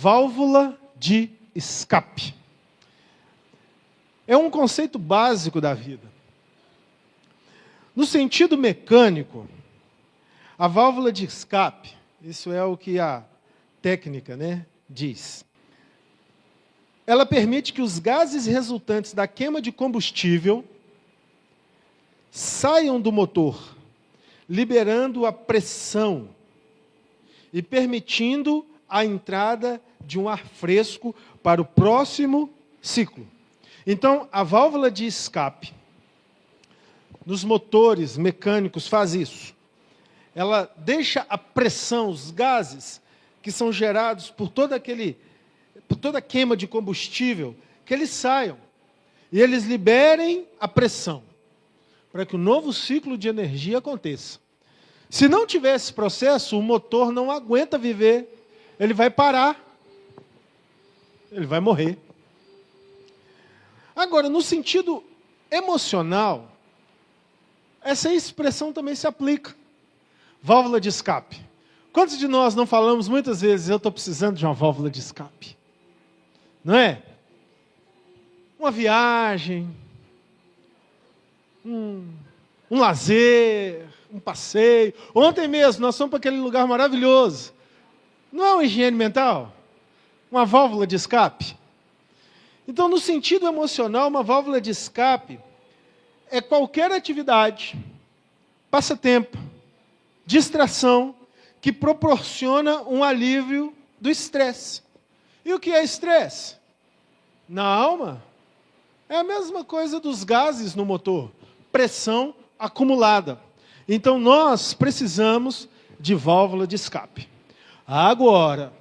Válvula de escape. É um conceito básico da vida. No sentido mecânico, a válvula de escape, isso é o que a técnica, diz. Ela permite que os gases resultantes da queima de combustível saiam do motor, liberando a pressão e permitindo a entrada de um ar fresco para o próximo ciclo. Então, a válvula de escape nos motores mecânicos faz isso. Ela deixa a pressão, os gases que são gerados por toda a queima de combustível, que eles saiam e eles liberem a pressão para que o novo ciclo de energia aconteça. Se não tiver esse processo, o motor não aguenta viver, ele vai parar, ele vai morrer. Agora, no sentido emocional, essa expressão também se aplica. Válvula de escape. Quantos de nós não falamos muitas vezes, eu estou precisando de uma válvula de escape? Não é? Uma viagem, um lazer, um passeio. Ontem mesmo nós fomos para aquele lugar maravilhoso. Não é uma higiene mental? Uma válvula de escape? Então, no sentido emocional, uma válvula de escape é qualquer atividade, passatempo, distração, que proporciona um alívio do estresse. E o que é estresse? Na alma, é a mesma coisa dos gases no motor, pressão acumulada. Então, nós precisamos de válvula de escape. Agora,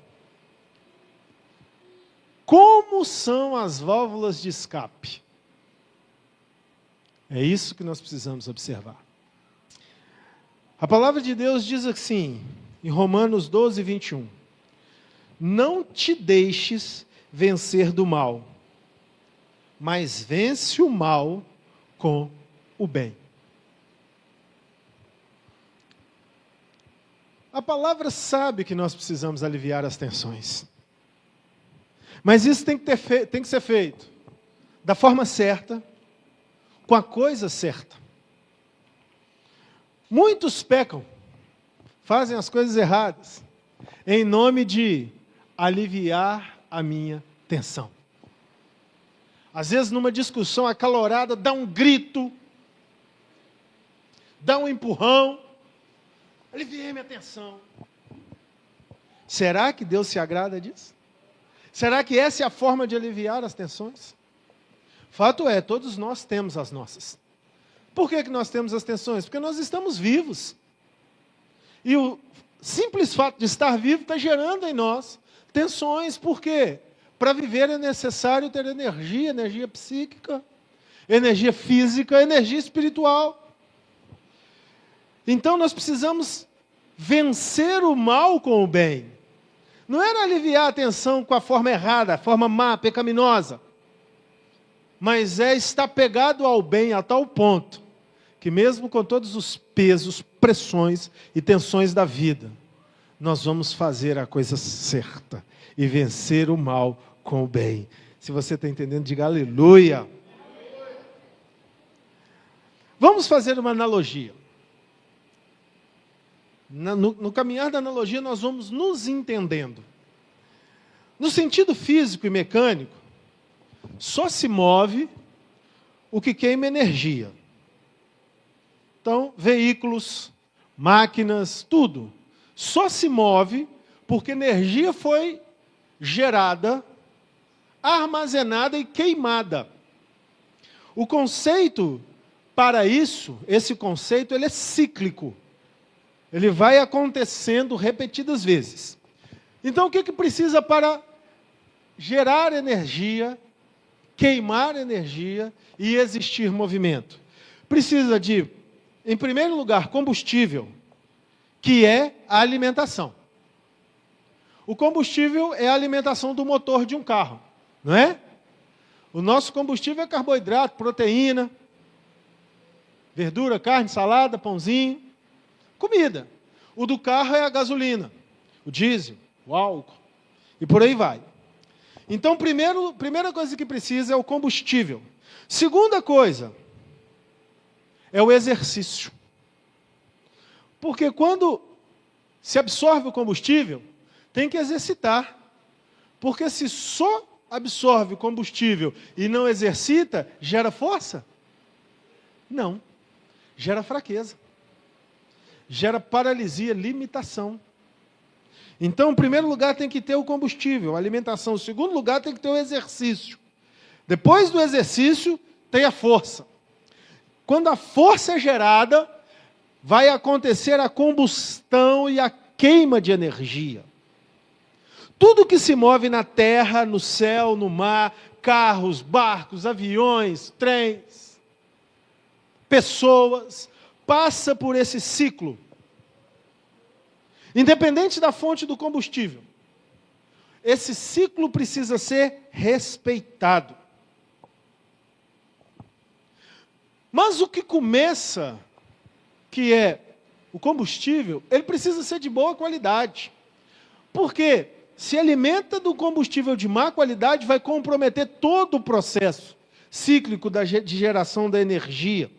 como são as válvulas de escape? É isso que nós precisamos observar. A palavra de Deus diz assim, em Romanos 12, 21. Não te deixes vencer do mal, mas vence o mal com o bem. A palavra sabe que nós precisamos aliviar as tensões. Mas isso tem que ser feito da forma certa, com a coisa certa. Muitos pecam, fazem as coisas erradas, em nome de aliviar a minha tensão. Às vezes, numa discussão acalorada, dá um grito, dá um empurrão, aliviei minha tensão. Será que Deus se agrada disso? Será que essa é a forma de aliviar as tensões? Fato é, todos nós temos as nossas. Por que nós temos as tensões? Porque nós estamos vivos. E o simples fato de estar vivo está gerando em nós tensões. Por quê? Para viver é necessário ter energia psíquica, energia física, energia espiritual. Então nós precisamos vencer o mal com o bem. Não era aliviar a tensão com a forma errada, a forma má, pecaminosa. Mas é estar pegado ao bem a tal ponto que mesmo com todos os pesos, pressões e tensões da vida, nós vamos fazer a coisa certa e vencer o mal com o bem. Se você está entendendo, diga aleluia. Vamos fazer uma analogia. No caminhar da analogia, nós vamos nos entendendo. No sentido físico e mecânico, só se move o que queima energia. Então, veículos, máquinas, tudo. Só se move porque energia foi gerada, armazenada e queimada. O conceito para isso, esse conceito, ele é cíclico. Ele vai acontecendo repetidas vezes. Então, o que precisa para gerar energia, queimar energia e existir movimento? Precisa de, em primeiro lugar, combustível, que é a alimentação. O combustível é a alimentação do motor de um carro, não é? O nosso combustível é carboidrato, proteína, verdura, carne, salada, pãozinho, comida. O do carro é a gasolina, o diesel, o álcool. E por aí vai. Então, primeira coisa que precisa é o combustível. Segunda coisa é o exercício. Porque quando se absorve o combustível, tem que exercitar. Porque se só absorve combustível e não exercita, gera força? Não. Gera fraqueza. Gera paralisia, limitação. Então, em primeiro lugar, tem que ter o combustível, a alimentação. Em segundo lugar, tem que ter o exercício. Depois do exercício, tem a força. Quando a força é gerada, vai acontecer a combustão e a queima de energia. Tudo que se move na terra, no céu, no mar, carros, barcos, aviões, trens, pessoas, passa por esse ciclo. Independente da fonte do combustível, esse ciclo precisa ser respeitado. Mas o que começa, que é o combustível, ele precisa ser de boa qualidade. Porque se alimenta do combustível de má qualidade, vai comprometer todo o processo cíclico de geração da energia.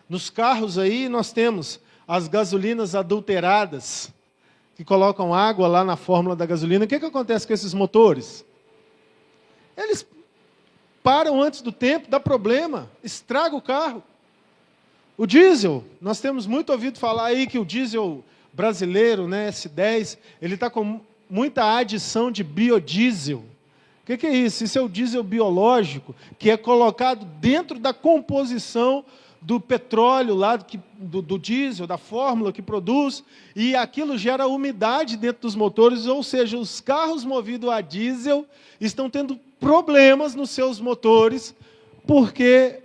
Nos carros aí nós temos as gasolinas adulteradas, que colocam água lá na fórmula da gasolina. O que acontece com esses motores? Eles param antes do tempo, dá problema, estraga o carro. O diesel, nós temos muito ouvido falar aí que o diesel brasileiro, né, S10, ele está com muita adição de biodiesel. O que é isso? Isso é o diesel biológico, que é colocado dentro da composição do petróleo lá, do diesel, da fórmula que produz, e aquilo gera umidade dentro dos motores, ou seja, os carros movidos a diesel estão tendo problemas nos seus motores, porque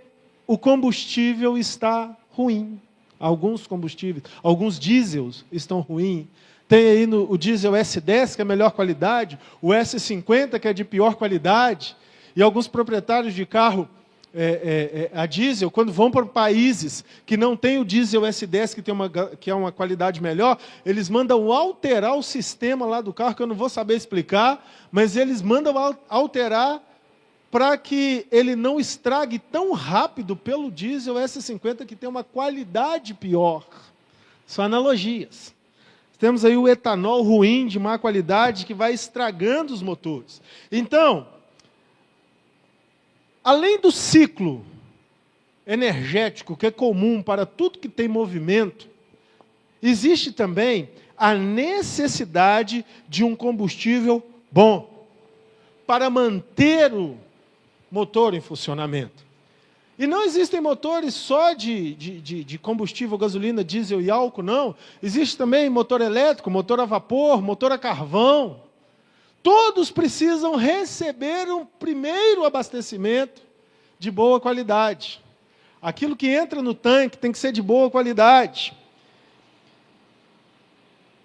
o combustível está ruim. Alguns combustíveis, alguns diesels estão ruins. Tem aí o diesel S10, que é a melhor qualidade, o S50, que é de pior qualidade, e alguns proprietários de carro a diesel, quando vão para países que não tem o diesel S10, que é uma qualidade melhor, eles mandam alterar o sistema lá do carro, que eu não vou saber explicar, mas eles mandam alterar para que ele não estrague tão rápido pelo diesel S50, que tem uma qualidade pior. São analogias. Temos aí o etanol ruim, de má qualidade, que vai estragando os motores. Então, além do ciclo energético, que é comum para tudo que tem movimento, existe também a necessidade de um combustível bom, para manter o motor em funcionamento. E não existem motores só de combustível, gasolina, diesel e álcool, não. Existe também motor elétrico, motor a vapor, motor a carvão. Todos precisam receber um primeiro abastecimento de boa qualidade. Aquilo que entra no tanque tem que ser de boa qualidade.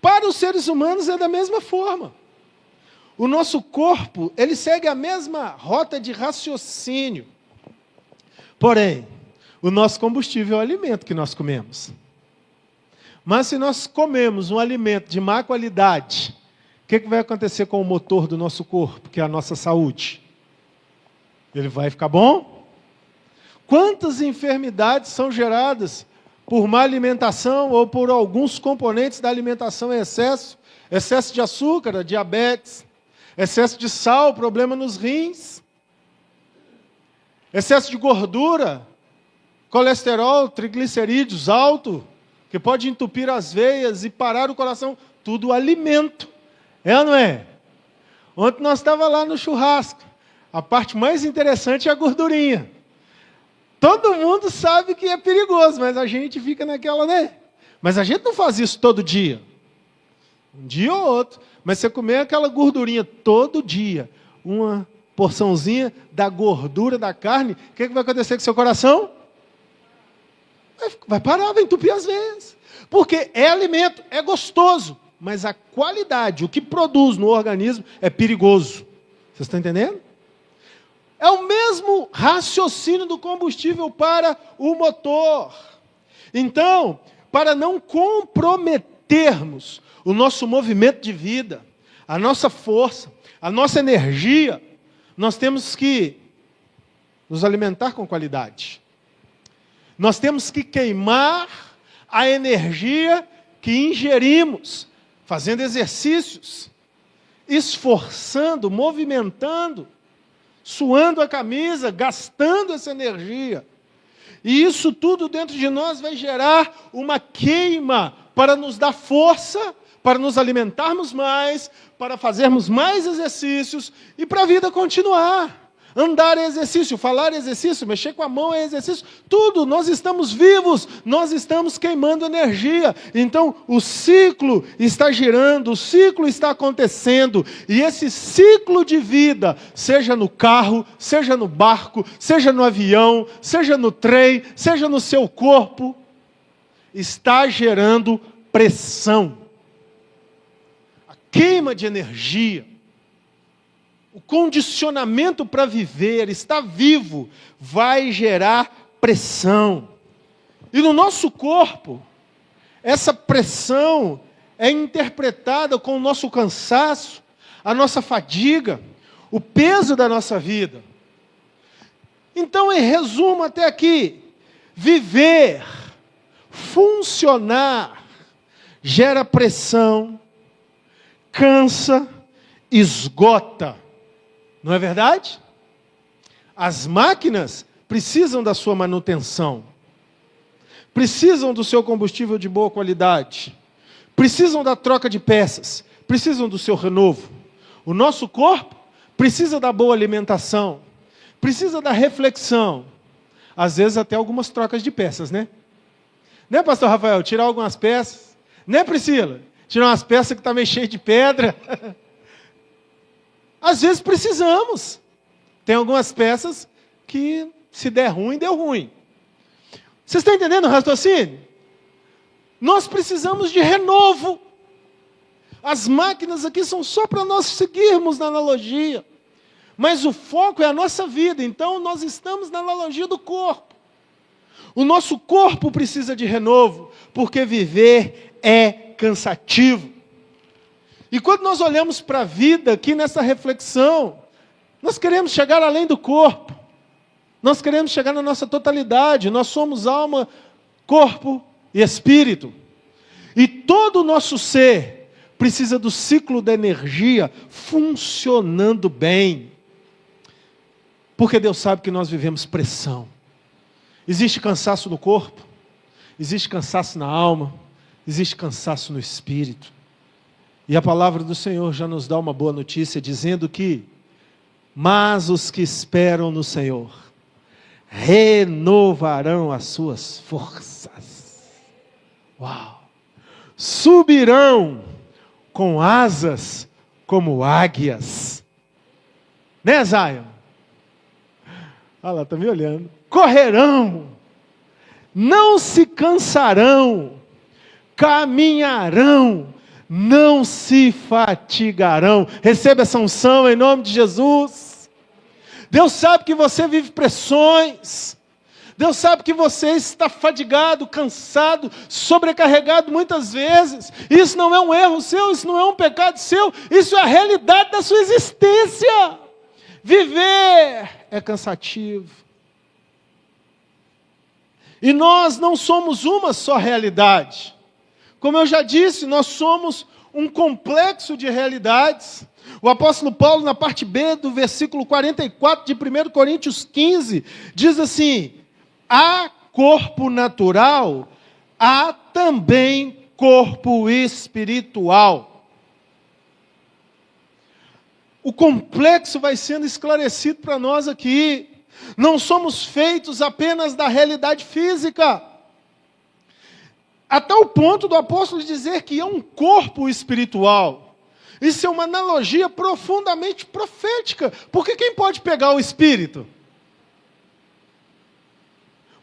Para os seres humanos é da mesma forma. O nosso corpo, ele segue a mesma rota de raciocínio. Porém, o nosso combustível é o alimento que nós comemos. Mas se nós comemos um alimento de má qualidade, o que vai acontecer com o motor do nosso corpo, que é a nossa saúde? Ele vai ficar bom? Quantas enfermidades são geradas por má alimentação ou por alguns componentes da alimentação em excesso? Excesso de açúcar, diabetes. Excesso de sal, problema nos rins. Excesso de gordura, colesterol, triglicerídeos alto, que pode entupir as veias e parar o coração. Tudo alimento. É ou não é? Ontem nós estávamos lá no churrasco. A parte mais interessante é a gordurinha. Todo mundo sabe que é perigoso, mas a gente fica naquela, né? Mas a gente não faz isso todo dia. Um dia ou outro. Mas você comer aquela gordurinha todo dia, uma porçãozinha da gordura da carne, o que vai acontecer com o seu coração? Vai parar, vai entupir as veias. Porque é alimento, é gostoso, mas a qualidade, o que produz no organismo é perigoso. Vocês estão entendendo? É o mesmo raciocínio do combustível para o motor. Então, para não comprometermos o nosso movimento de vida, a nossa força, a nossa energia, nós temos que nos alimentar com qualidade. Nós temos que queimar a energia que ingerimos, fazendo exercícios, esforçando, movimentando, suando a camisa, gastando essa energia. E isso tudo dentro de nós vai gerar uma queima para nos dar força, para nos alimentarmos mais, para fazermos mais exercícios e para a vida continuar. Andar é exercício, falar é exercício, mexer com a mão é exercício, tudo, nós estamos vivos, nós estamos queimando energia. Então, o ciclo está girando, o ciclo está acontecendo, e esse ciclo de vida, seja no carro, seja no barco, seja no avião, seja no trem, seja no seu corpo, está gerando pressão. A queima de energia. O condicionamento para viver, estar vivo, vai gerar pressão. E no nosso corpo, essa pressão é interpretada com o nosso cansaço, a nossa fadiga, o peso da nossa vida. Então, em resumo até aqui, viver, funcionar, gera pressão, cansa, esgota. Não é verdade? As máquinas precisam da sua manutenção, precisam do seu combustível de boa qualidade, precisam da troca de peças, precisam do seu renovo. O nosso corpo precisa da boa alimentação, precisa da reflexão, às vezes até algumas trocas de peças, né? Né, pastor Rafael? Tirar algumas peças. Né, Priscila? Tirar umas peças que estão meio cheias de pedra. Às vezes precisamos. Tem algumas peças que, se der ruim, deu ruim. Vocês estão entendendo o raciocínio? Nós precisamos de renovo. As máquinas aqui são só para nós seguirmos na analogia. Mas o foco é a nossa vida. Então, nós estamos na analogia do corpo. O nosso corpo precisa de renovo, porque viver é cansativo. E quando nós olhamos para a vida aqui nessa reflexão, nós queremos chegar além do corpo. Nós queremos chegar na nossa totalidade. Nós somos alma, corpo e espírito. E todo o nosso ser precisa do ciclo da energia funcionando bem. Porque Deus sabe que nós vivemos pressão. Existe cansaço no corpo, existe cansaço na alma, existe cansaço no espírito. E a palavra do Senhor já nos dá uma boa notícia, dizendo que, mas os que esperam no Senhor, renovarão as suas forças. Uau! Subirão com asas como águias. Né, Zion? Olha lá, está me olhando. Correrão, não se cansarão, caminharão, não se fatigarão. Receba essa unção em nome de Jesus. Deus sabe que você vive pressões. Deus sabe que você está fadigado, cansado, sobrecarregado muitas vezes. Isso não é um erro seu, isso não é um pecado seu, isso é a realidade da sua existência. Viver é cansativo. E nós não somos uma só realidade. Como eu já disse, nós somos um complexo de realidades. O apóstolo Paulo, na parte B do versículo 44 de 1 Coríntios 15, diz assim: há corpo natural, há também corpo espiritual. O complexo vai sendo esclarecido para nós aqui. Não somos feitos apenas da realidade física. A tal ponto do apóstolo dizer que é um corpo espiritual. Isso é uma analogia profundamente profética. Porque quem pode pegar o espírito?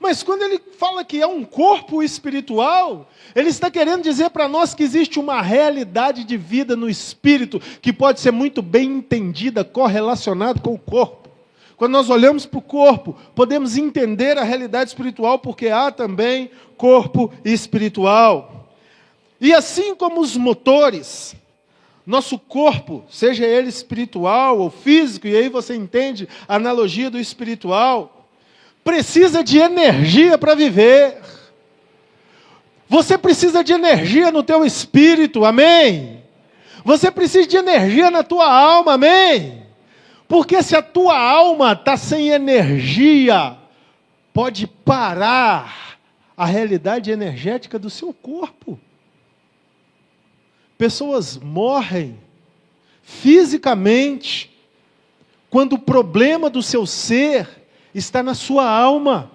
Mas quando ele fala que é um corpo espiritual, ele está querendo dizer para nós que existe uma realidade de vida no espírito que pode ser muito bem entendida, correlacionada com o corpo. Quando nós olhamos para o corpo, podemos entender a realidade espiritual, porque há também corpo espiritual. E assim como os motores Nosso corpo, seja ele espiritual ou físico, e aí você entende a analogia do espiritual, precisa de energia para viver. Você precisa de energia no teu espírito, amém? Você precisa de energia na tua alma, amém? Porque se a tua alma está sem energia, pode parar a realidade energética do seu corpo. Pessoas morrem fisicamente quando o problema do seu ser está na sua alma.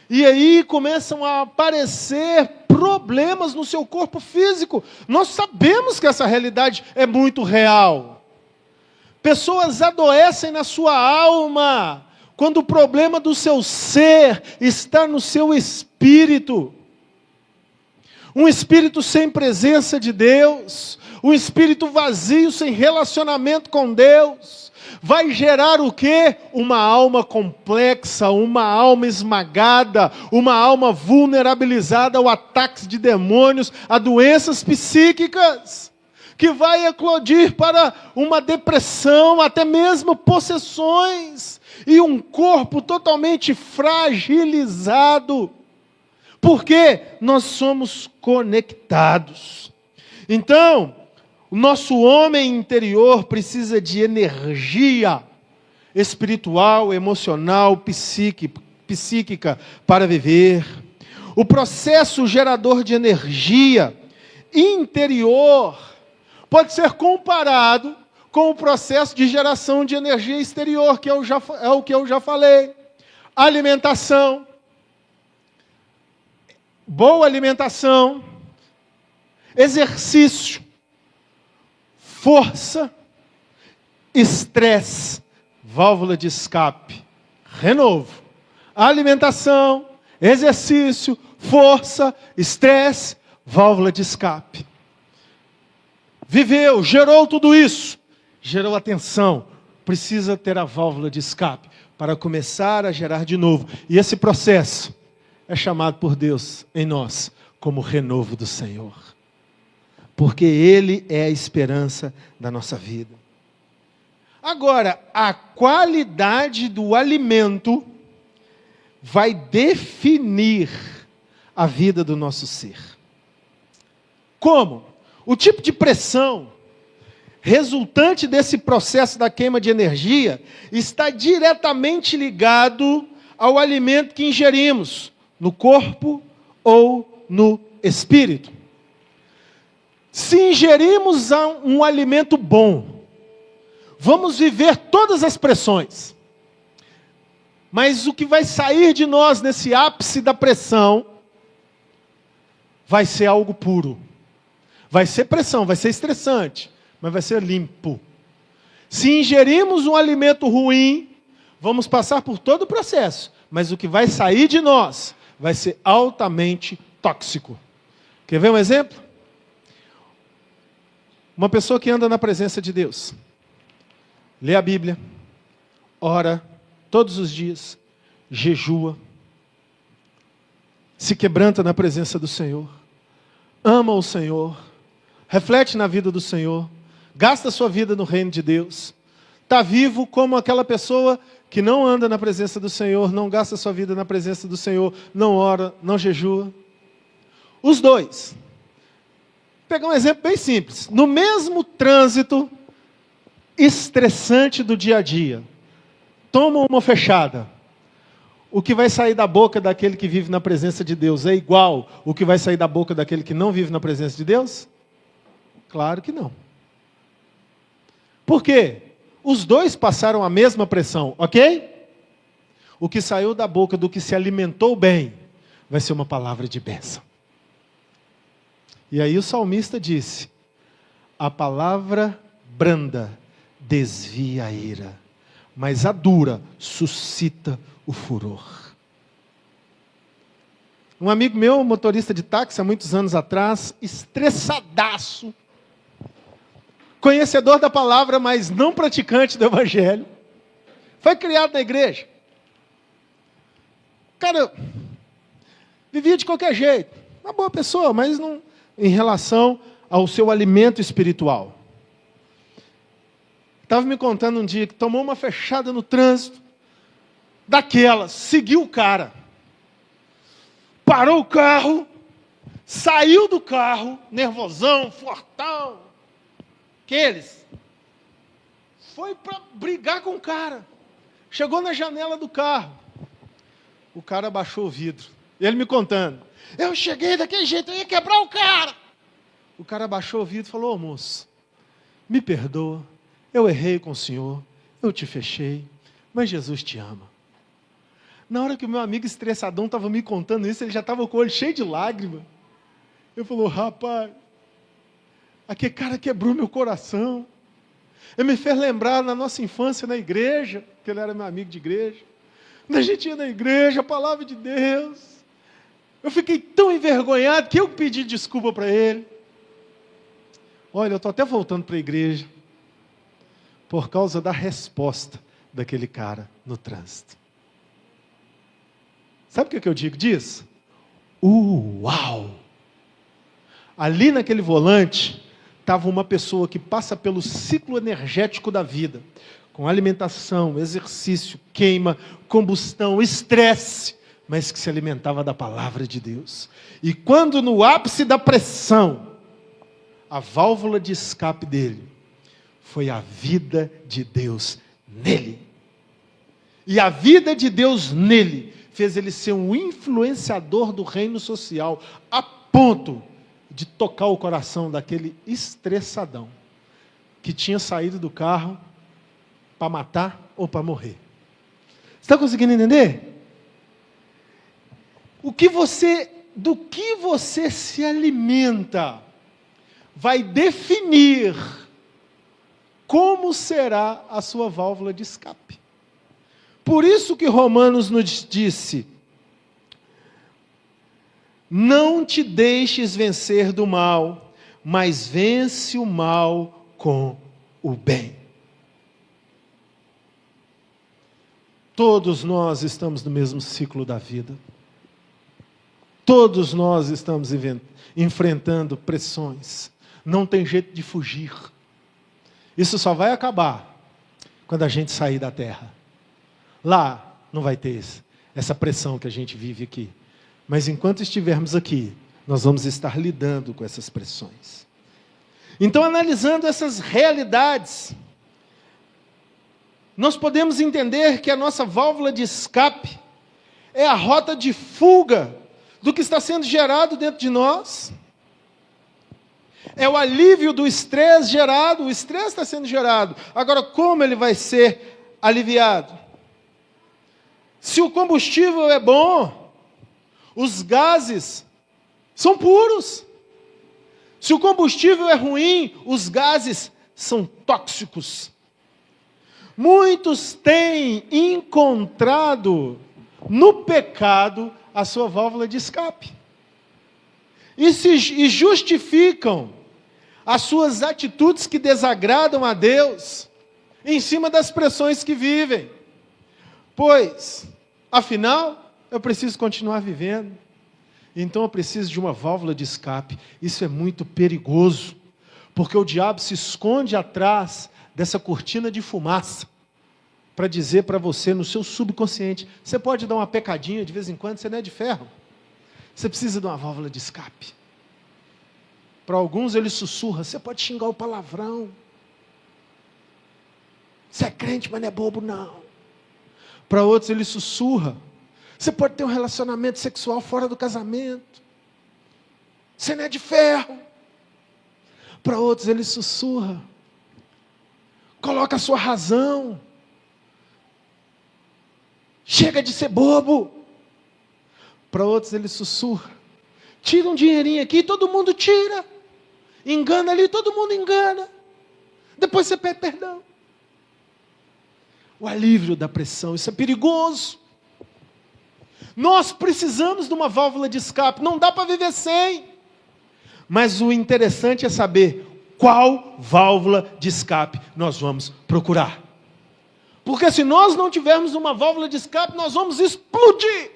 E aí começam a aparecer problemas no seu corpo físico. Nós sabemos que essa realidade é muito real. Pessoas adoecem na sua alma quando o problema do seu ser está no seu espírito. Um espírito sem presença de Deus, um espírito vazio, sem relacionamento com Deus, vai gerar o quê? Uma alma complexa, uma alma esmagada, uma alma vulnerabilizada ao ataques de demônios, a doenças psíquicas, que vai eclodir para uma depressão, até mesmo possessões, e um corpo totalmente fragilizado. Porque nós somos conectados. Então, o nosso homem interior precisa de energia espiritual, emocional, psíquica para viver. O processo gerador de energia interior pode ser comparado com o processo de geração de energia exterior, que é o que eu já falei. Alimentação. Boa alimentação, exercício, força, estresse, válvula de escape, renovo. Alimentação, exercício, força, estresse, válvula de escape. Viveu, gerou tudo isso, gerou atenção, precisa ter a válvula de escape para começar a gerar de novo. E esse processo é chamado por Deus em nós como renovo do Senhor. Porque Ele é a esperança da nossa vida. Agora, a qualidade do alimento vai definir a vida do nosso ser. Como? O tipo de pressão resultante desse processo da queima de energia está diretamente ligado ao alimento que ingerimos, no corpo ou no espírito. Se ingerimos um alimento bom, vamos viver todas as pressões. Mas o que vai sair de nós nesse ápice da pressão vai ser algo puro. Vai ser pressão, vai ser estressante, mas vai ser limpo. Se ingerimos um alimento ruim, vamos passar por todo o processo, mas o que vai sair de nós vai ser altamente tóxico. Quer ver um exemplo? Uma pessoa que anda na presença de Deus, lê a Bíblia, ora todos os dias, jejua, se quebranta na presença do Senhor, ama o Senhor, reflete na vida do Senhor, gasta a sua vida no reino de Deus, está vivo como aquela pessoa que não anda na presença do Senhor, não gasta a sua vida na presença do Senhor, não ora, não jejua. Os dois. Vou pegar um exemplo bem simples. No mesmo trânsito estressante do dia a dia, toma uma fechada. O que vai sair da boca daquele que vive na presença de Deus é igual o que vai sair da boca daquele que não vive na presença de Deus? Claro que não. Por quê? Os dois passaram a mesma pressão, ok? O que saiu da boca do que se alimentou bem vai ser uma palavra de bênção. E aí o salmista disse: a palavra branda desvia a ira, mas a dura suscita o furor. Um amigo meu, motorista de táxi, há muitos anos atrás, estressadaço, conhecedor da palavra, mas não praticante do evangelho, foi criado na igreja. Cara, vivia de qualquer jeito, uma boa pessoa, mas não em relação ao seu alimento espiritual. estava me contando um dia que tomou uma fechada no trânsito, daquelas, seguiu o cara, parou o carro, saiu do carro, nervosão, fortão, aqueles, foi para brigar com o cara, chegou na janela do carro, o cara abaixou o vidro, ele me contando, eu cheguei daquele jeito, eu ia quebrar o cara. O cara abaixou o vidro e falou, ô moço, me perdoa, eu errei com o senhor, eu te fechei, mas Jesus te ama. Na hora que o meu amigo estressadão estava me contando isso, ele já estava com o olho cheio de lágrimas. Eu falei, rapaz, aquele cara quebrou meu coração. Ele me fez lembrar na nossa infância na igreja, que ele era meu amigo de igreja. Quando a gente ia na igreja, a palavra de Deus. Eu fiquei tão envergonhado que eu pedi desculpa para ele. Olha, eu estou até voltando para a igreja por causa da resposta daquele cara no trânsito. Sabe o que eu digo disso? Uau! Ali naquele volante estava uma pessoa que passa pelo ciclo energético da vida, com alimentação, exercício, queima, combustão, estresse, mas que se alimentava da palavra de Deus. E quando no ápice da pressão, a válvula de escape dele foi a vida de Deus nele. E a vida de Deus nele fez ele ser um influenciador do reino social, a ponto de tocar o coração daquele estressadão, que tinha saído do carro para matar ou para morrer. Você está conseguindo entender? Do que você se alimenta, vai definir como será a sua válvula de escape. Por isso que Romanos nos disse, não te deixes vencer do mal, mas vence o mal com o bem. Todos nós estamos no mesmo ciclo da vida. Todos nós estamos enfrentando pressões. Não tem jeito de fugir. Isso só vai acabar quando a gente sair da terra. Lá não vai ter essa pressão que a gente vive aqui. Mas enquanto estivermos aqui, nós vamos estar lidando com essas pressões. Então, analisando essas realidades, nós podemos entender que a nossa válvula de escape é a rota de fuga do que está sendo gerado dentro de nós. É o alívio do estresse gerado, o estresse está sendo gerado. Agora, como ele vai ser aliviado? Se o combustível é bom, os gases são puros. Se o combustível é ruim, os gases são tóxicos. Muitos têm encontrado no pecado a sua válvula de escape. E justificam as suas atitudes que desagradam a Deus em cima das pressões que vivem. Pois, afinal, eu preciso continuar vivendo. Então eu preciso de uma válvula de escape. Isso é muito perigoso, porque o diabo se esconde atrás dessa cortina de fumaça para dizer para você no seu subconsciente, você pode dar uma pecadinha de vez em quando, você não é de ferro. Você precisa de uma válvula de escape. Para alguns ele sussurra, você pode xingar o palavrão. Você é crente, mas não é bobo não. Para outros ele sussurra, você pode ter um relacionamento sexual fora do casamento. Você não é de ferro. Para outros ele sussurra, coloca a sua razão. Chega de ser bobo. Para outros ele sussurra, tira um dinheirinho aqui, todo mundo tira. Engana ali, todo mundo engana. Depois você pede perdão. O alívio da pressão, isso é perigoso. Nós precisamos de uma válvula de escape, não dá para viver sem. Mas o interessante é saber qual válvula de escape nós vamos procurar. Porque se nós não tivermos uma válvula de escape, nós vamos explodir,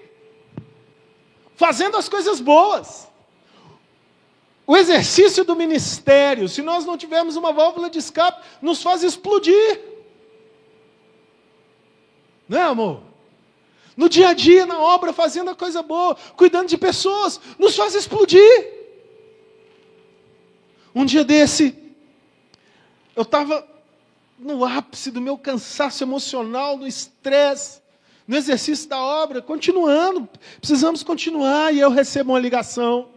fazendo as coisas boas. O exercício do ministério, se nós não tivermos uma válvula de escape, nos faz explodir. Não é, amor? No dia a dia, na obra, fazendo a coisa boa, cuidando de pessoas, nos faz explodir. Um dia desse, eu estava no ápice do meu cansaço emocional, no estresse, no exercício da obra, continuando, precisamos continuar, e eu recebo uma ligação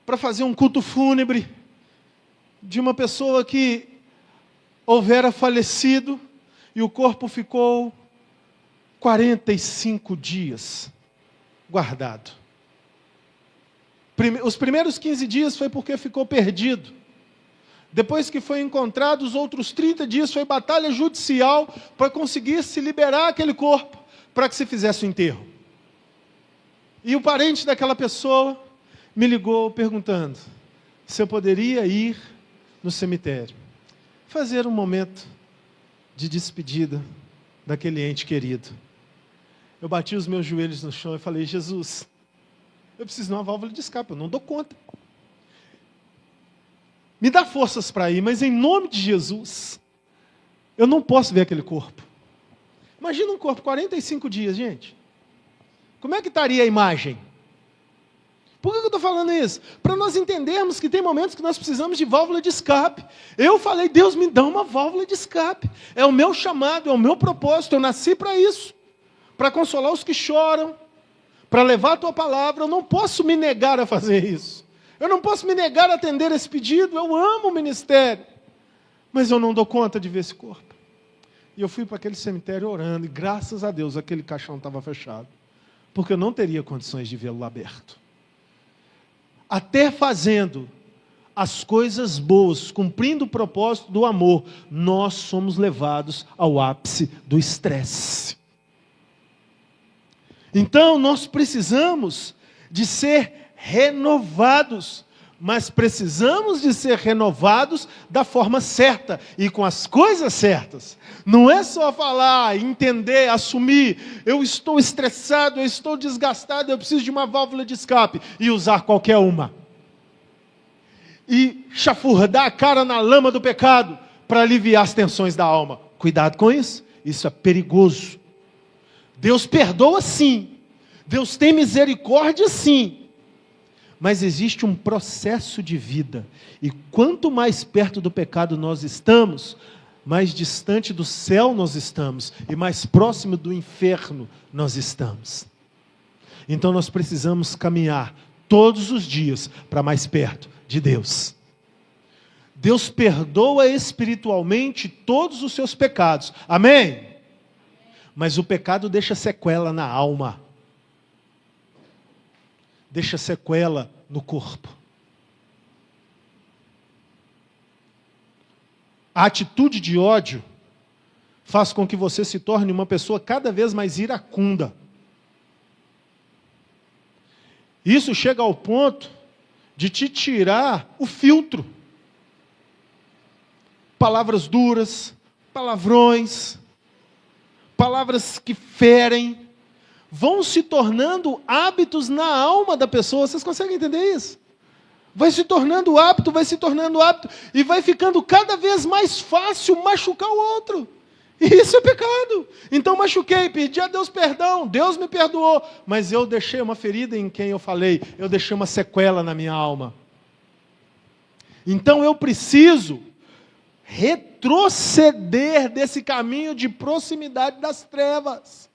para fazer um culto fúnebre de uma pessoa que houvera falecido e o corpo ficou 45 dias guardado. Os primeiros 15 dias foi porque ficou perdido. Depois que foi encontrado, os outros 30 dias foi batalha judicial para conseguir se liberar aquele corpo, para que se fizesse o enterro. E o parente daquela pessoa me ligou perguntando se eu poderia ir no cemitério, fazer um momento de despedida daquele ente querido. Eu bati os meus joelhos no chão e falei: Jesus, eu preciso de uma válvula de escape, eu não dou conta. Me dá forças para ir, mas em nome de Jesus, eu não posso ver aquele corpo. Imagina um corpo, 45 dias, gente. Como é que estaria a imagem? Por que eu estou falando isso? Para nós entendermos que tem momentos que nós precisamos de válvula de escape. Eu falei: Deus, me dá uma válvula de escape. É o meu chamado, é o meu propósito, eu nasci para isso. Para consolar os que choram, para levar a tua palavra. Eu não posso me negar a fazer isso. Eu não posso me negar a atender esse pedido. Eu amo o ministério, mas eu não dou conta de ver esse corpo. E eu fui para aquele cemitério orando, e graças a Deus aquele caixão estava fechado, porque eu não teria condições de vê-lo aberto. Até fazendo as coisas boas, cumprindo o propósito do amor, nós somos levados ao ápice do estresse. Então nós precisamos de ser renovados, mas precisamos de ser renovados da forma certa e com as coisas certas. Não é só falar, entender, assumir: eu estou estressado, eu estou desgastado, eu preciso de uma válvula de escape, e usar qualquer uma. E chafurdar a cara na lama do pecado para aliviar as tensões da alma. Cuidado com isso, isso é perigoso. Deus perdoa sim, Deus tem misericórdia sim, mas existe um processo de vida, e quanto mais perto do pecado nós estamos, mais distante do céu nós estamos, e mais próximo do inferno nós estamos. Então nós precisamos caminhar todos os dias para mais perto de Deus. Deus perdoa espiritualmente todos os seus pecados, amém? Mas o pecado deixa sequela na alma, deixa sequela no corpo. A atitude de ódio faz com que você se torne uma pessoa cada vez mais iracunda. Isso chega ao ponto de te tirar o filtro. Palavras duras, palavrões, palavras que ferem, vão se tornando hábitos na alma da pessoa. Vocês conseguem entender isso? Vai se tornando hábito, e vai ficando cada vez mais fácil machucar o outro. E isso é pecado. Então machuquei, pedi a Deus perdão, Deus me perdoou, mas eu deixei uma ferida em quem eu falei, eu deixei uma sequela na minha alma. Então eu preciso retroceder desse caminho de proximidade das trevas.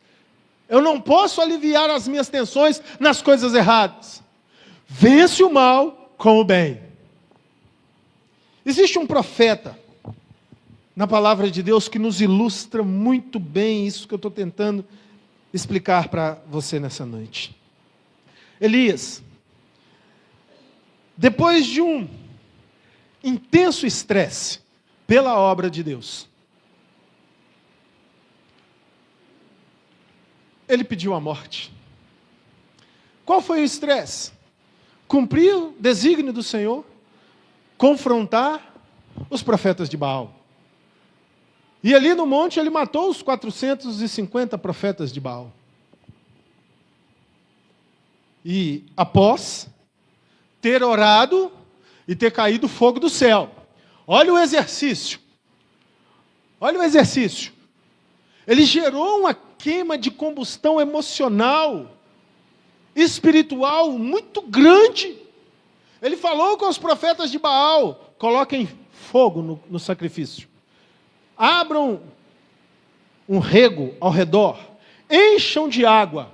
Eu não posso aliviar as minhas tensões nas coisas erradas. Vence o mal com o bem. Existe um profeta na palavra de Deus que nos ilustra muito bem isso que eu estou tentando explicar para você nessa noite. Elias, depois de um intenso estresse pela obra de Deus, ele pediu a morte. Qual foi o estresse? Cumprir o desígnio do Senhor, confrontar os profetas de Baal. E ali no monte ele matou os 450 profetas de Baal. E após ter orado e ter caído fogo do céu. Olha o exercício. Olha o exercício. Ele gerou uma queima de combustão emocional, espiritual muito grande. Ele falou com os profetas de Baal: coloquem fogo no sacrifício. Abram um rego ao redor. Encham de água.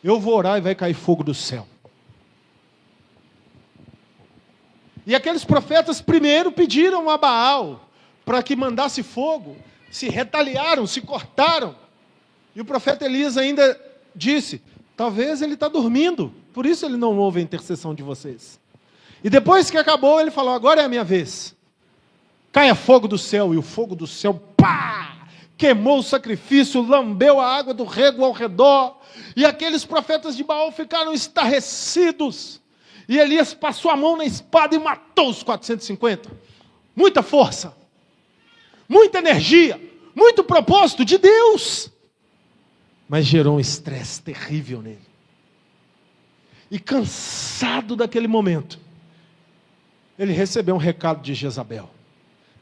Eu vou orar e vai cair fogo do céu. E aqueles profetas primeiro pediram a Baal para que mandasse fogo. Se retaliaram, se cortaram. E o profeta Elias ainda disse: talvez ele está dormindo, por isso ele não ouve a intercessão de vocês. E depois que acabou, ele falou: agora é a minha vez. Caia fogo do céu. E o fogo do céu, pá! Queimou o sacrifício, lambeu a água do rego ao redor. E aqueles profetas de Baal ficaram estarrecidos. E Elias passou a mão na espada e matou os 450. Muita força, muita energia, muito propósito de Deus. Mas gerou um estresse terrível nele. E cansado daquele momento, ele recebeu um recado de Jezabel: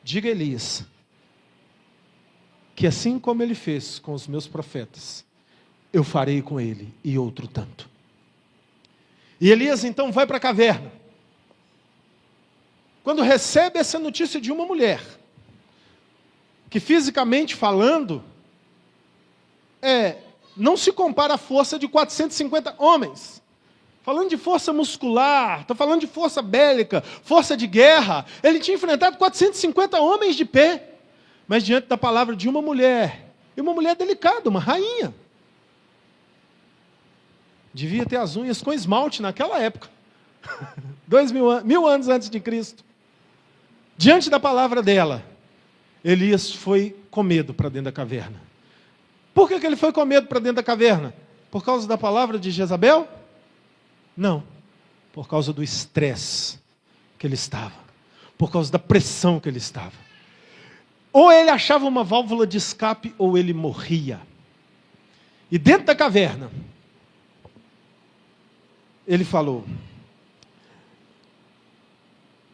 diga a Elias que assim como ele fez com os meus profetas, eu farei com ele e outro tanto. E Elias então vai para a caverna. Quando recebe essa notícia de uma mulher, que fisicamente falando, não se compara à força de 450 homens. Falando de força muscular, estou falando de força bélica, força de guerra. Ele tinha enfrentado 450 homens de pé, mas diante da palavra de uma mulher, e uma mulher delicada, uma rainha. Devia ter as unhas com esmalte naquela época. 1000 anos antes de Cristo. Diante da palavra dela, Elias foi com medo para dentro da caverna. Por que ele foi com medo para dentro da caverna? Por causa da palavra de Jezabel? Não. Por causa do estresse que ele estava. Por causa da pressão que ele estava. Ou ele achava uma válvula de escape, ou ele morria. E dentro da caverna, ele falou: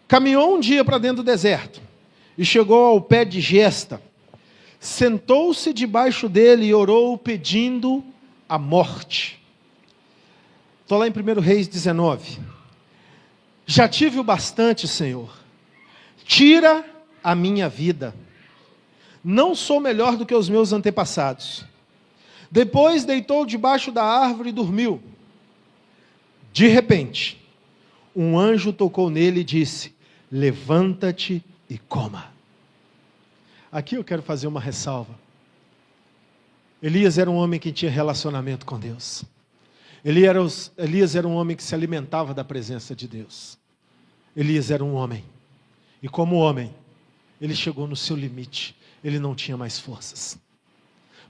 caminhou um dia para dentro do deserto, e chegou ao pé de Gesta, sentou-se debaixo dele e orou pedindo a morte. Estou lá em 1 Reis 19. Já tive o bastante, Senhor, tira a minha vida. Não sou melhor do que os meus antepassados. Depois deitou debaixo da árvore e dormiu. De repente, um anjo tocou nele e disse: levanta-te e coma. Aqui eu quero fazer uma ressalva. Elias era um homem que tinha relacionamento com Deus. Elias era um homem que se alimentava da presença de Deus. Elias era um homem. E como homem, ele chegou no seu limite. Ele não tinha mais forças.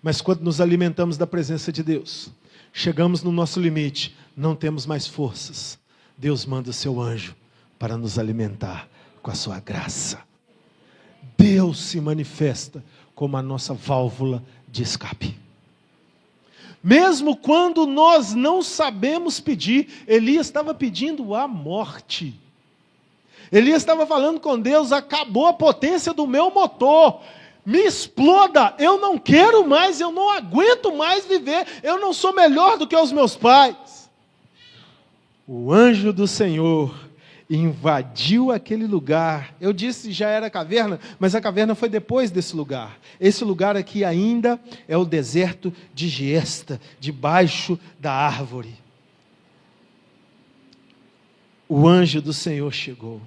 Mas quando nos alimentamos da presença de Deus, chegamos no nosso limite, não temos mais forças. Deus manda o seu anjo para nos alimentar com a sua graça. Deus se manifesta como a nossa válvula de escape. Mesmo quando nós não sabemos pedir, Elias estava pedindo a morte. Elias estava falando com Deus: acabou a potência do meu motor. Me exploda, eu não quero mais, eu não aguento mais viver, eu não sou melhor do que os meus pais. O anjo do Senhor invadiu aquele lugar. Eu disse já era caverna, mas a caverna foi depois desse lugar. Esse lugar aqui ainda é o deserto de Gesta, debaixo da árvore. O anjo do Senhor chegou.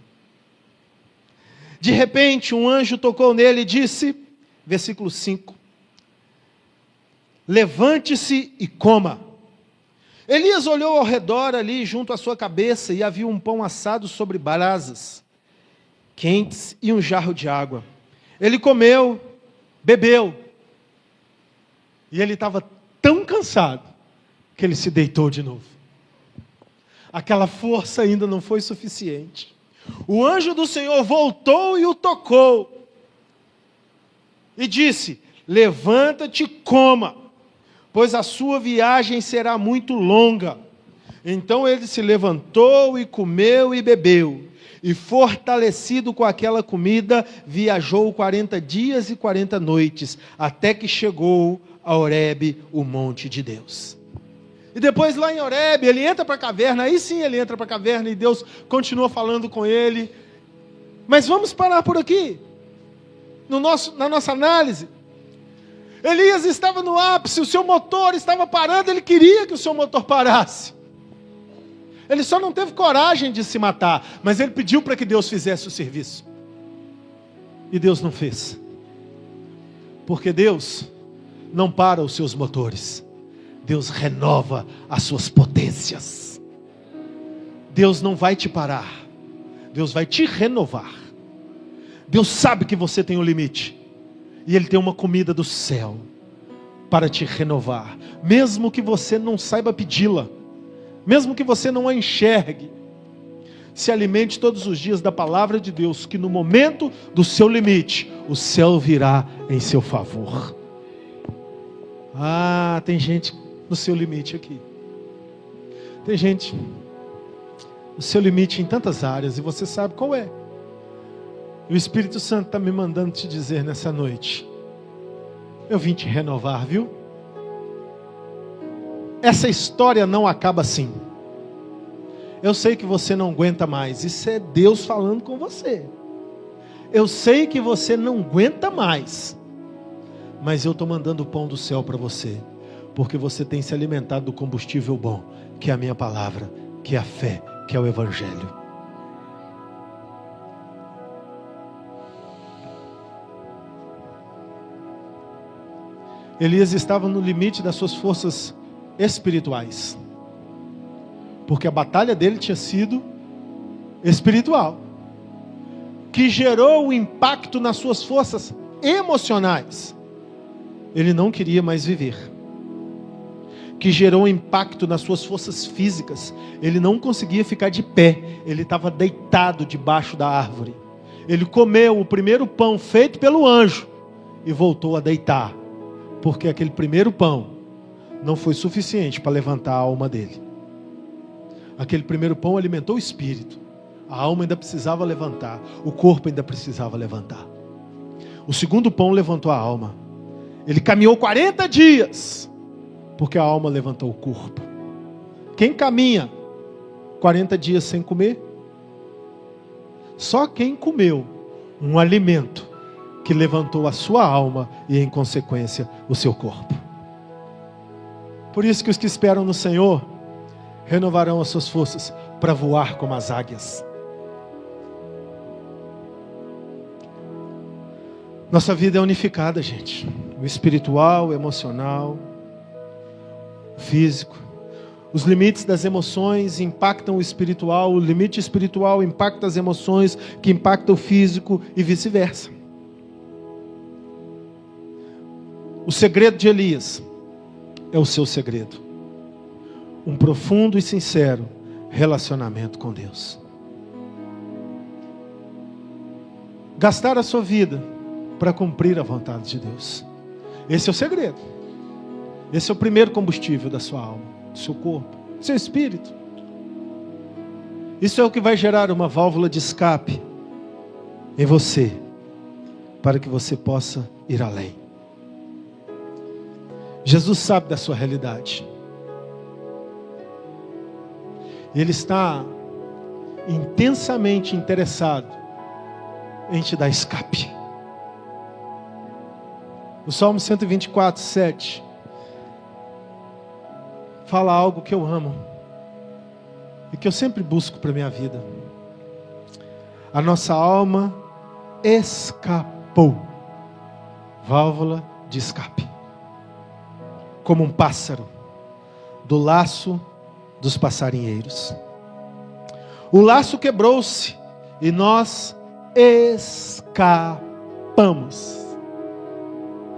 De repente, um anjo tocou nele e disse, versículo 5, levante-se e coma. Elias olhou ao redor ali, junto à sua cabeça, e havia um pão assado sobre brasas quentes e um jarro de água. Ele comeu, bebeu, e ele estava tão cansado, que ele se deitou de novo. Aquela força ainda não foi suficiente. O anjo do Senhor voltou e o tocou, e disse, levanta-te e coma, pois a sua viagem será muito longa. Então ele se levantou e comeu e bebeu. E fortalecido com aquela comida, viajou 40 dias e 40 noites, até que chegou a Horebe, o monte de Deus. E depois lá em Horebe, ele entra para a caverna, aí sim ele entra para a caverna e Deus continua falando com ele. Mas vamos parar por aqui, na nossa análise. Elias estava no ápice, o seu motor estava parando, ele queria que o seu motor parasse. Ele só não teve coragem de se matar, mas ele pediu para que Deus fizesse o serviço. E Deus não fez. Porque Deus não para os seus motores. Deus renova as suas potências. Deus não vai te parar. Deus vai te renovar. Deus sabe que você tem um limite. E Ele tem uma comida do céu para te renovar. Mesmo que você não saiba pedi-la. Mesmo que você não a enxergue, se alimente todos os dias da palavra de Deus, que no momento do seu limite, o céu virá em seu favor. Ah, tem gente no seu limite aqui. Tem gente no seu limite em tantas áreas, e você sabe qual é. E o Espírito Santo está me mandando te dizer nessa noite: eu vim te renovar, viu? Essa história não acaba assim. Eu sei que você não aguenta mais. Isso é Deus falando com você. Eu sei que você não aguenta mais. Mas eu estou mandando o pão do céu para você. Porque você tem se alimentado do combustível bom, que é a minha palavra, que é a fé, que é o Evangelho. Elias estava no limite das suas forças espirituais, porque a batalha dele tinha sido espiritual, que gerou um impacto nas suas forças emocionais. Ele não queria mais viver. Que gerou um impacto nas suas forças físicas. Ele não conseguia ficar de pé, ele estava deitado debaixo da árvore. Ele comeu o primeiro pão feito pelo anjo e voltou a deitar, porque aquele primeiro pão não foi suficiente para levantar a alma dele. Aquele primeiro pão alimentou o espírito. A alma ainda precisava levantar. O corpo ainda precisava levantar. O segundo pão levantou a alma. Ele caminhou 40 dias, porque a alma levantou o corpo. Quem caminha 40 dias sem comer? Só quem comeu um alimento que levantou a sua alma e, em consequência, o seu corpo. Por isso que os que esperam no Senhor renovarão as suas forças para voar como as águias. Nossa vida é unificada, gente. O espiritual, o emocional, o físico. Os limites das emoções impactam o espiritual. O limite espiritual impacta as emoções, que impactam o físico e vice-versa. O segredo de Elias é o seu segredo. Um profundo e sincero relacionamento com Deus. Gastar a sua vida para cumprir a vontade de Deus. Esse é o segredo. Esse é o primeiro combustível da sua alma, do seu corpo, do seu espírito. Isso é o que vai gerar uma válvula de escape em você, para que você possa ir além. Jesus sabe da sua realidade. Ele está intensamente interessado em te dar escape. O Salmo 124, 7 fala algo que eu amo e que eu sempre busco para a minha vida. A nossa alma escapou. Válvula de escape. Como um pássaro do laço dos passarinheiros. O laço quebrou-se e nós escapamos.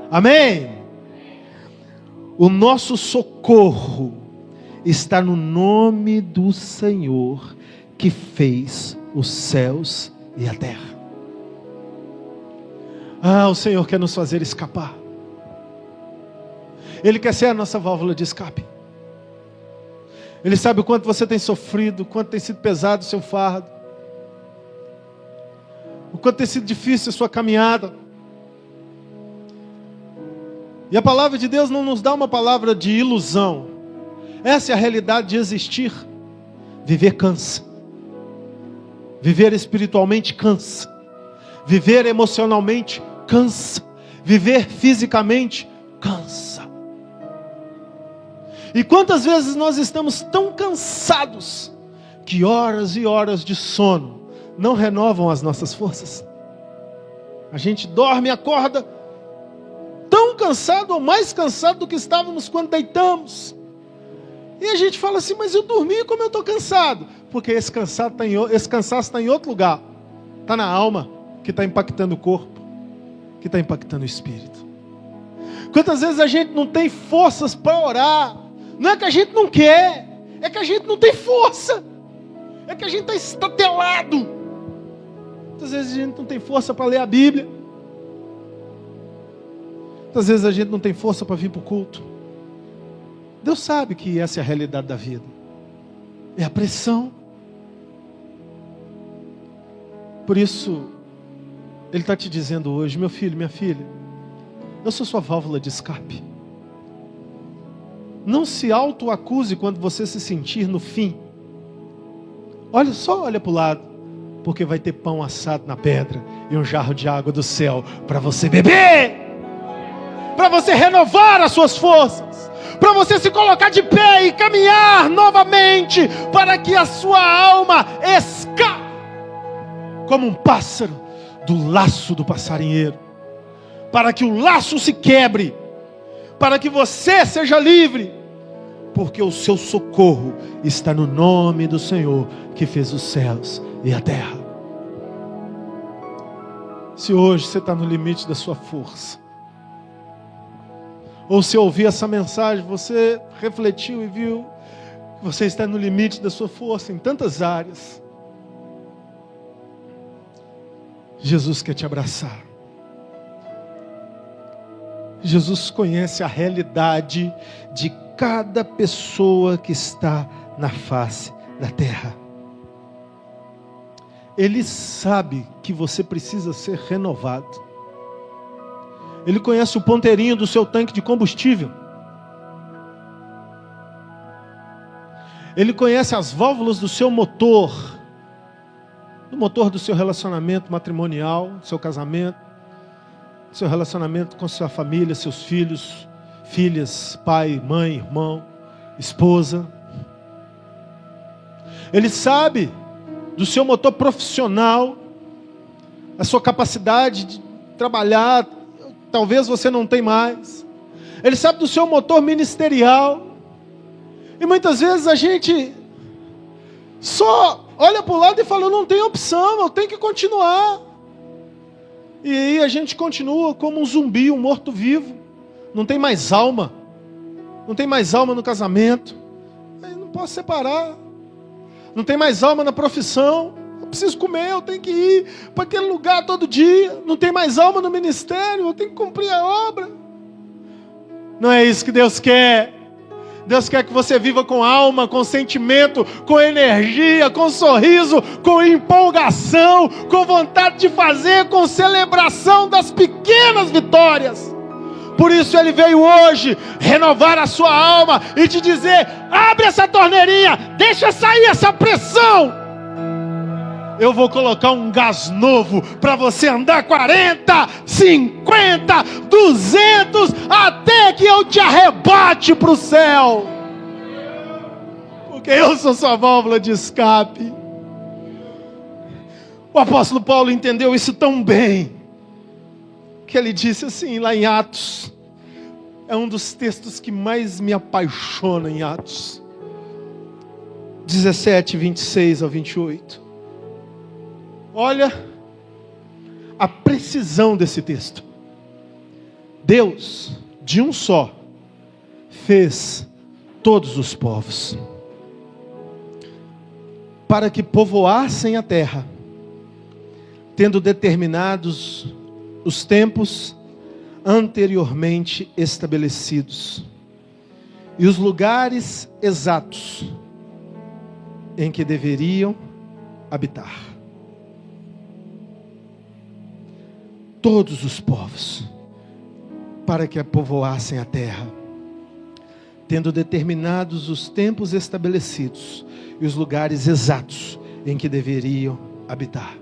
Amém? O nosso socorro está no nome do Senhor, que fez os céus e a terra. Ah, o Senhor quer nos fazer escapar. Ele quer ser a nossa válvula de escape. Ele sabe o quanto você tem sofrido, o quanto tem sido pesado o seu fardo, o quanto tem sido difícil a sua caminhada. E a palavra de Deus não nos dá uma palavra de ilusão. Essa é a realidade de existir. Viver cansa. Viver espiritualmente cansa. Viver emocionalmente cansa. Viver fisicamente cansa. E quantas vezes nós estamos tão cansados que horas e horas de sono não renovam as nossas forças? A gente dorme e acorda tão cansado ou mais cansado do que estávamos quando deitamos. E a gente fala assim, mas eu dormi como eu estou cansado. Porque esse cansaço está em outro lugar. Está na alma, que está impactando o corpo, que está impactando o espírito. Quantas vezes a gente não tem forças para orar? Não é que a gente não quer, é que a gente não tem força. É que a gente está estatelado. Muitas vezes a gente não tem força para ler a Bíblia. Muitas vezes a gente não tem força para vir para o culto. Deus sabe que essa é a realidade da vida. É a pressão. Por isso, Ele está te dizendo hoje, meu filho, minha filha, eu sou sua válvula de escape. Não se autoacuse quando você se sentir no fim. Olha para o lado, porque vai ter pão assado na pedra e um jarro de água do céu para você beber, para você renovar as suas forças, para você se colocar de pé e caminhar novamente, para que a sua alma escape como um pássaro do laço do passarinheiro, para que o laço se quebre, para que você seja livre, porque o seu socorro está no nome do Senhor que fez os céus e a terra. Se hoje você está no limite da sua força, ou se ouvir essa mensagem, você refletiu e viu que você está no limite da sua força em tantas áreas, Jesus quer te abraçar. Jesus conhece a realidade de cada pessoa que está na face da terra. Ele sabe que você precisa ser renovado. Ele conhece o ponteirinho do seu tanque de combustível. Ele conhece as válvulas do seu motor, do motor do seu relacionamento matrimonial, seu casamento, seu relacionamento com sua família, seus filhos, filhas, pai, mãe, irmão, esposa. Ele sabe do seu motor profissional, a sua capacidade de trabalhar, talvez você não tenha mais. Ele sabe do seu motor ministerial. E muitas vezes a gente só olha para o lado e fala, eu não tenho opção, eu tenho que continuar. E aí a gente continua como um zumbi, um morto-vivo. Não tem mais alma. Não tem mais alma no casamento. Eu não posso separar. Não tem mais alma na profissão. Eu preciso comer, eu tenho que ir para aquele lugar todo dia. Não tem mais alma no ministério, eu tenho que cumprir a obra. Não é isso que Deus quer. Deus quer que você viva com alma, com sentimento, com energia, com sorriso, com empolgação, com vontade de fazer, com celebração das pequenas vitórias. Por isso Ele veio hoje renovar a sua alma e te dizer, abre essa torneirinha, deixa sair essa pressão. Eu vou colocar um gás novo para você andar 40, 50, 200, até que eu te arrebate para o céu. Porque eu sou sua válvula de escape. O apóstolo Paulo entendeu isso tão bem, que ele disse assim, lá em Atos, é um dos textos que mais me apaixona em Atos 17, 26 ao 28. Olha a precisão desse texto. Deus, de um só, fez todos os povos, para que povoassem a terra, tendo determinados os tempos anteriormente estabelecidos, e os lugares exatos em que deveriam habitar. Todos os povos, para que povoassem a terra, tendo determinados os tempos estabelecidos e os lugares exatos em que deveriam habitar.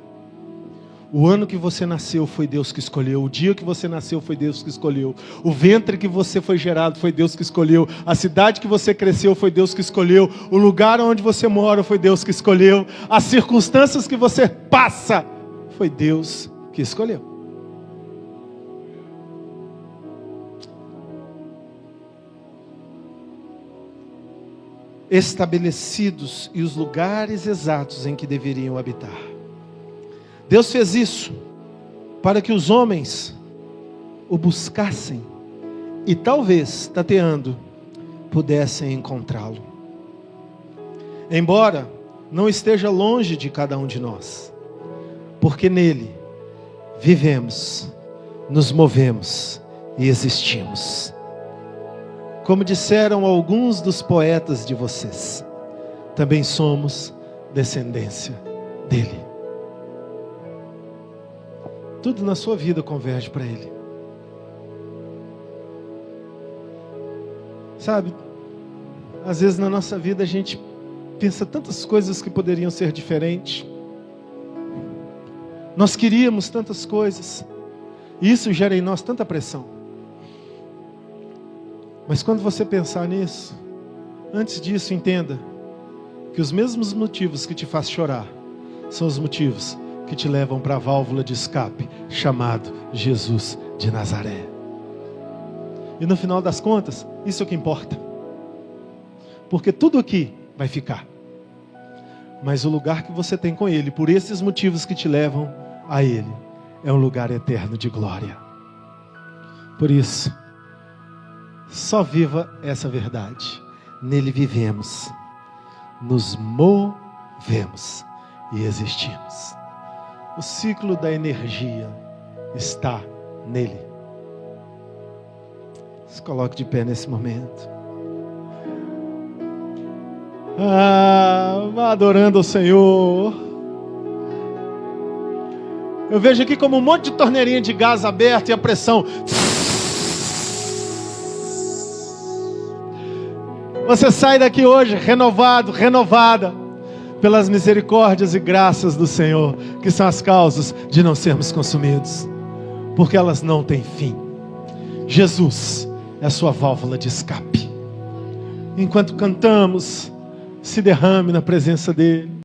O ano que você nasceu foi Deus que escolheu. O dia que você nasceu foi Deus que escolheu. O ventre que você foi gerado foi Deus que escolheu. A cidade que você cresceu foi Deus que escolheu. O lugar onde você mora foi Deus que escolheu. As circunstâncias que você passa foi Deus que escolheu. Estabelecidos e os lugares exatos em que deveriam habitar. Deus fez isso para que os homens o buscassem e talvez, tateando, pudessem encontrá-lo. Embora não esteja longe de cada um de nós, porque nele vivemos, nos movemos e existimos. Como disseram alguns dos poetas de vocês, também somos descendência dele. Tudo na sua vida converge para ele. Sabe, às vezes na nossa vida a gente pensa tantas coisas que poderiam ser diferentes. Nós queríamos tantas coisas. E isso gera em nós tanta pressão. Mas quando você pensar nisso, antes disso entenda que os mesmos motivos que te fazem chorar são os motivos que te levam para a válvula de escape, chamado Jesus de Nazaré. E no final das contas, isso é o que importa. Porque tudo aqui vai ficar. Mas o lugar que você tem com Ele, por esses motivos que te levam a Ele, é um lugar eterno de glória. Por isso, só viva essa verdade. Nele vivemos, nos movemos e existimos. O ciclo da energia está nele. Se coloque de pé nesse momento. Vá adorando o Senhor. Eu vejo aqui como um monte de torneirinha de gás aberta e a pressão. Você sai daqui hoje renovado, renovada pelas misericórdias e graças do Senhor, que são as causas de não sermos consumidos, porque elas não têm fim. Jesus é a sua válvula de escape. Enquanto cantamos, se derrame na presença dEle.